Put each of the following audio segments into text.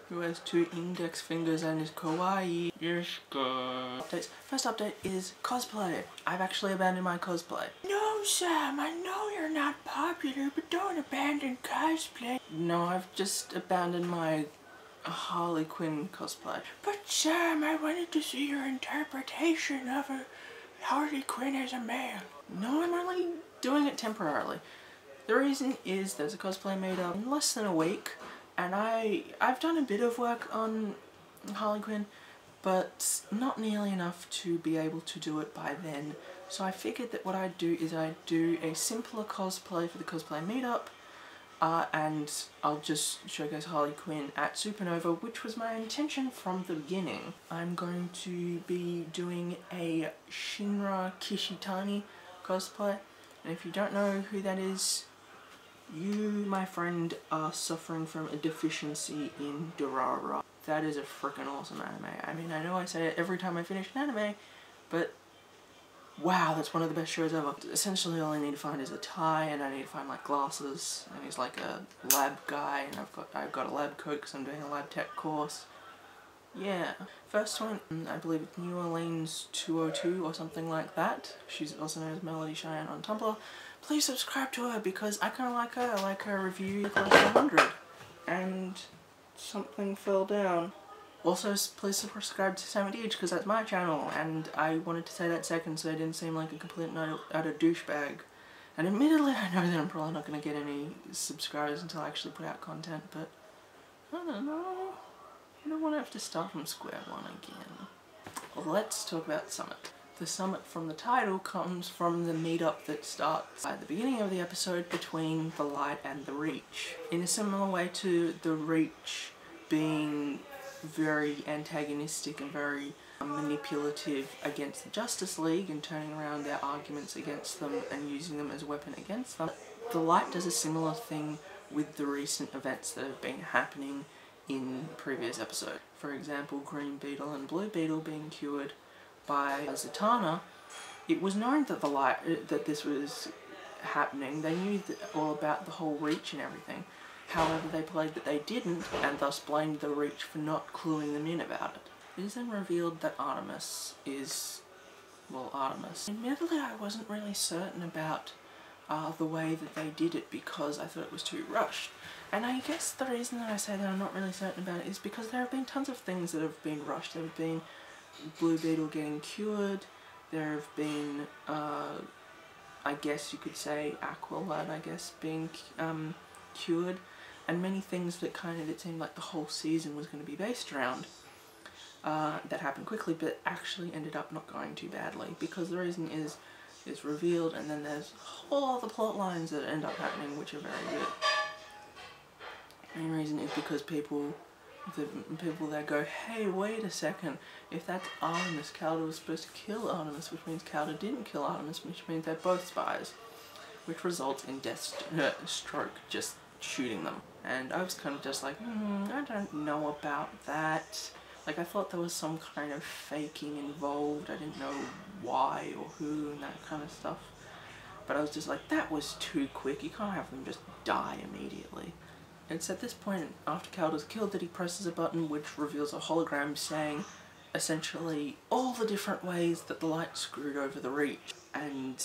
who has 2 index fingers and is kawaii. Yes, girl. Updates. First update is cosplay. I've actually abandoned my cosplay. No, Sam, I know you're not popular, but don't abandon cosplay. No, I've just abandoned my Harley Quinn cosplay. But Sam, I wanted to see your interpretation of a Harley Quinn as a man. No, I'm only doing it temporarily. The reason is there's a cosplay made up in less than a week, and I've done a bit of work on Harley Quinn, but not nearly enough to be able to do it by then. So I figured that what I'd do is I'd do a simpler cosplay for the cosplay meetup, and I'll just showcase Harley Quinn at Supernova, which was my intention from the beginning. I'm going to be doing a Shinra Kishitani cosplay, and if you don't know who that is, you, my friend, are suffering from a deficiency in Durara. That is a freaking awesome anime. I mean, I know I say it every time I finish an anime, but wow, that's one of the best shows ever. Essentially all I need to find is a tie, and I need to find like glasses, and he's like a lab guy, and I've got a lab coat because I'm doing a lab tech course. Yeah. First one, I believe it's New Orleans 202 or something like that. She's also known as Melody Cheyenne on Tumblr. Please subscribe to her because I kind of like her. I like her review like 100. And something fell down. Also, please subscribe to Sam because that's my channel, and I wanted to say that second so I didn't seem like a complete and utter douchebag. And admittedly, I know that I'm probably not going to get any subscribers until I actually put out content, but I don't know. I don't want to have to start from square one again. Well, let's talk about Summit. The Summit from the title comes from the meetup that starts at the beginning of the episode between the Light and the Reach. In a similar way to the Reach being very antagonistic and very manipulative against the Justice League and turning around their arguments against them and using them as a weapon against them, the Light does a similar thing with the recent events that have been happening in previous episodes. For example, Green Beetle and Blue Beetle being cured by Zatanna. It was known that the Light, that this was happening. They knew all about the whole Reach and everything. However, they played that they didn't, and thus blamed the Reach for not cluing them in about it. It is then revealed that Artemis is, well, Artemis. Admittedly, I wasn't really certain about the way that they did it because I thought it was too rushed. And I guess the reason that I say that I'm not really certain about it is because there have been tons of things that have been rushed. There have been Blue Beetle getting cured, there have been, I guess you could say, Aqualad, I guess, being cured, and many things that kind of, it seemed like the whole season was going to be based around, that happened quickly, but actually ended up not going too badly, because the reason is revealed, and then there's whole other plot lines that end up happening which are very good. The main reason is because people that go, hey, wait a second, if that's Artemis, Calder was supposed to kill Artemis, which means Calder didn't kill Artemis, which means they're both spies, which results in Deathstroke just shooting them. And I was kind of just like, I don't know about that. Like, I thought there was some kind of faking involved, I didn't know why or who and that kind of stuff. But I was just like, that was too quick, you can't have them just die immediately. It's at this point, after Calder's killed, that he presses a button which reveals a hologram saying, essentially, all the different ways that the Light screwed over the Reach. And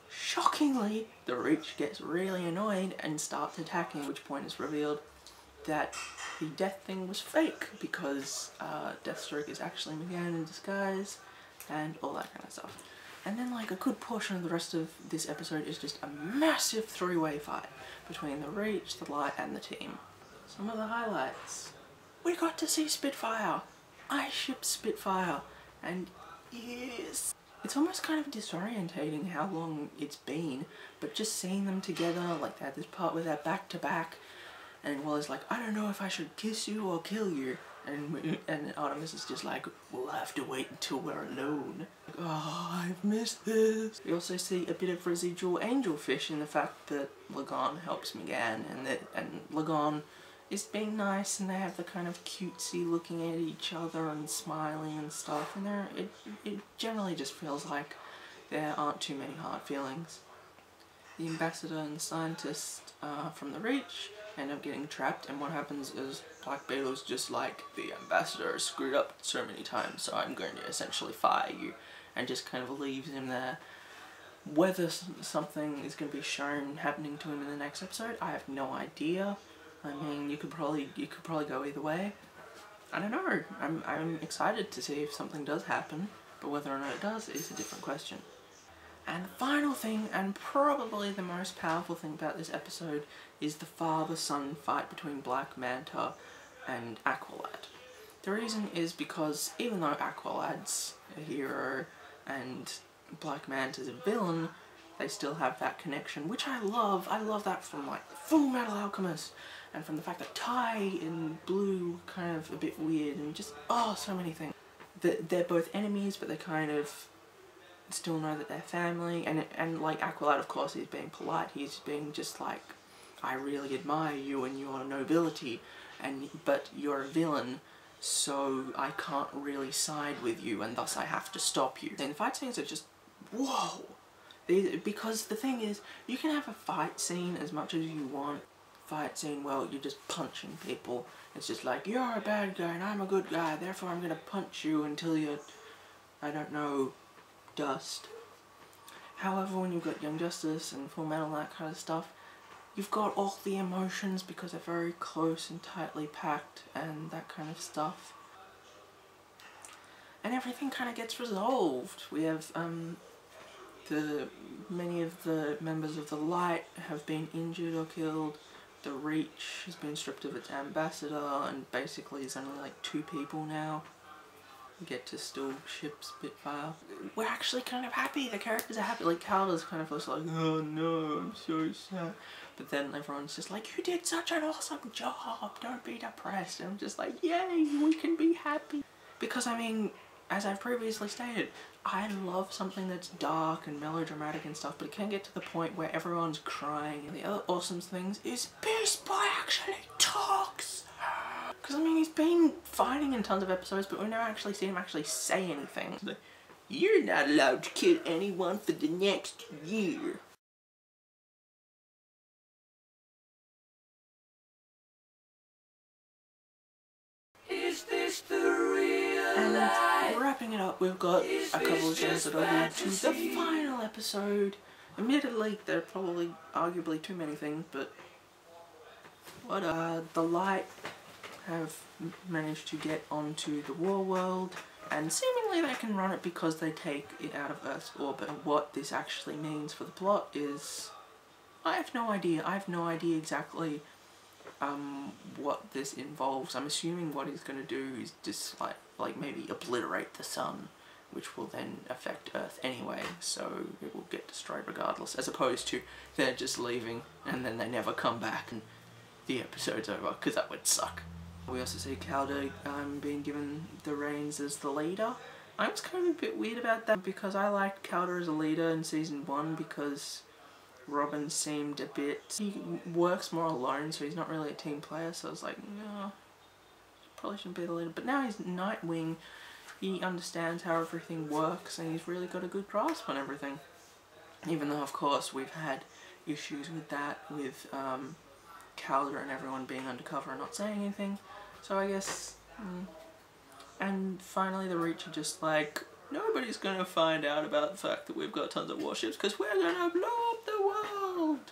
shockingly, the Reach gets really annoyed and starts attacking, at which point it's revealed that the death thing was fake, because Deathstroke is actually McGann in disguise, and all that kind of stuff. And then, like, a good portion of the rest of this episode is just a massive three-way fight between the Reach, the Light, and the team. Some of the highlights. We got to see Spitfire! I ship Spitfire! And yes! It's almost kind of disorientating how long it's been, but just seeing them together, like they had this part where they're back to back, and Waller's like, I don't know if I should kiss you or kill you. And Artemis is just like, we'll have to wait until we're alone. Like, oh, I've missed this. We also see a bit of residual angelfish in the fact that Lagan helps McGann, and Lagan is being nice, and they have the kind of cutesy looking at each other and smiling and stuff, and it generally just feels like there aren't too many hard feelings. The ambassador and the scientist from the Reach end up getting trapped, and what happens is Black Beetle's just like, the ambassador is screwed up so many times, so I'm going to essentially fire you, and just kind of leaves him there. Whether something is going to be shown happening to him in the next episode, I have no idea. I mean, you could probably go either way. I don't know. I'm excited to see if something does happen, but whether or not it does is a different question. And the final thing, and probably the most powerful thing about this episode, is the father-son fight between Black Manta and Aqualad. The reason is because even though Aqualad's a hero and Black Manta's a villain, they still have that connection, which I love. I love that from like Full Metal Alchemist, and from the fact that Ty in Blue kind of a bit weird, and just, oh, so many things. They're both enemies, but they kind of still know that they're family, and like Aqualad, of course, he's being polite. He's being just like, I really admire you and your nobility, but you're a villain, so I can't really side with you, and thus I have to stop you. And the fight scenes are just, whoa! Because the thing is, you can have a fight scene as much as you want. Fight scene, well, you're just punching people. It's just like, you're a bad guy and I'm a good guy, therefore I'm gonna punch you until you're, I don't know, dust. However, when you've got Young Justice and Full Metal and that kind of stuff, you've got all the emotions because they're very close and tightly packed and that kind of stuff. And everything kind of gets resolved. We have, many of the members of the Light have been injured or killed. The Reach has been stripped of its ambassador, and basically there's only like 2 people now. We get to still ship Spitfire. We're actually kind of happy. The characters are happy. Like, Calder's kind of just like, oh no, I'm so sad. But then everyone's just like, you did such an awesome job. Don't be depressed. And I'm just like, yay, we can be happy. Because, I mean, as I've previously stated, I love something that's dark and melodramatic and stuff, but it can get to the point where everyone's crying. And the other awesome things is Beast Boy actually talks. Because, I mean, he's been fighting in tons of episodes, but we've never actually seen him actually say anything. Like, you're not allowed to kill anyone for the next year. Is this the real life? Wrapping it up, we've got a couple of things that are lead to the final episode. Admittedly, there are probably arguably too many things, but what the Light have managed to get onto the war world, and seemingly they can run it because they take it out of Earth's orbit. And what this actually means for the plot is, I have no idea. I have no idea exactly what this involves. I'm assuming what he's going to do is just like maybe obliterate the sun, which will then affect Earth anyway, so it will get destroyed regardless, as opposed to they're just leaving and then they never come back and the episode's over, because that would suck. We also see Calder being given the reins as the leader. I was kind of a bit weird about that because I liked Calder as a leader in Season 1 because Robin seemed a bit... he works more alone, so he's not really a team player, so I was like, no, probably shouldn't be the leader. But now he's Nightwing, he understands how everything works and he's really got a good grasp on everything. Even though, of course, we've had issues with that, with Calder and everyone being undercover and not saying anything. So I guess... And finally the Reach are just like, nobody's gonna find out about the fact that we've got tons of warships because we're gonna blow up the world!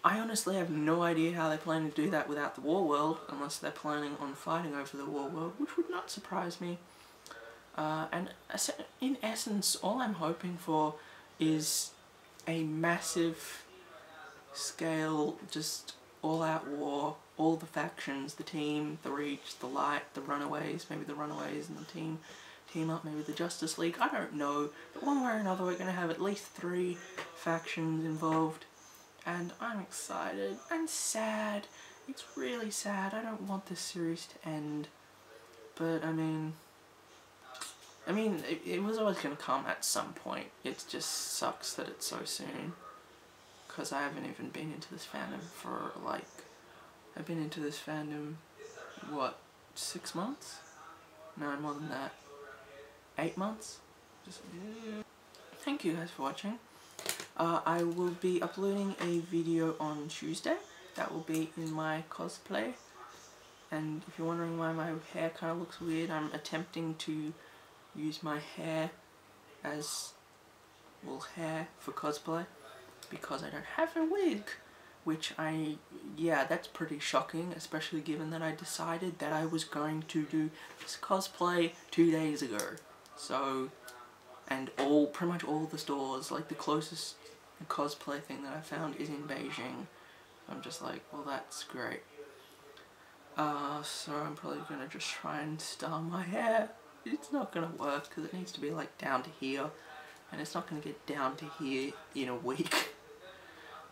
I honestly have no idea how they plan to do that without the war world, unless they're planning on fighting over the war world, which would not surprise me. And in essence, all I'm hoping for is a massive scale, just all-out war, all the factions, the team, the Reach, the Light, the Runaways, maybe the Runaways and the team up, maybe the Justice League, I don't know, but one way or another we're going to have at least 3 factions involved, and I'm excited and sad. It's really sad. I don't want this series to end, but I mean it was always going to come at some point. It just sucks that it's so soon, because I haven't even been into this fandom for like, I've been into this fandom, what, 6 months? No, more than that. 8 months? Just, yeah. Thank you guys for watching. I will be uploading a video on Tuesday, that will be in my cosplay. And if you're wondering why my hair kind of looks weird, I'm attempting to use my hair as hair for cosplay because I don't have a wig, which yeah, that's pretty shocking, especially given that I decided that I was going to do this cosplay 2 days ago. So, and pretty much all the stores, like the closest cosplay thing that I found is in Beijing. I'm just like, well, that's great. So I'm probably gonna just try and style my hair. It's not gonna work because it needs to be like down to here, and it's not gonna get down to here in a week.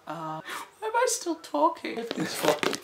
Why am I still talking? This fucking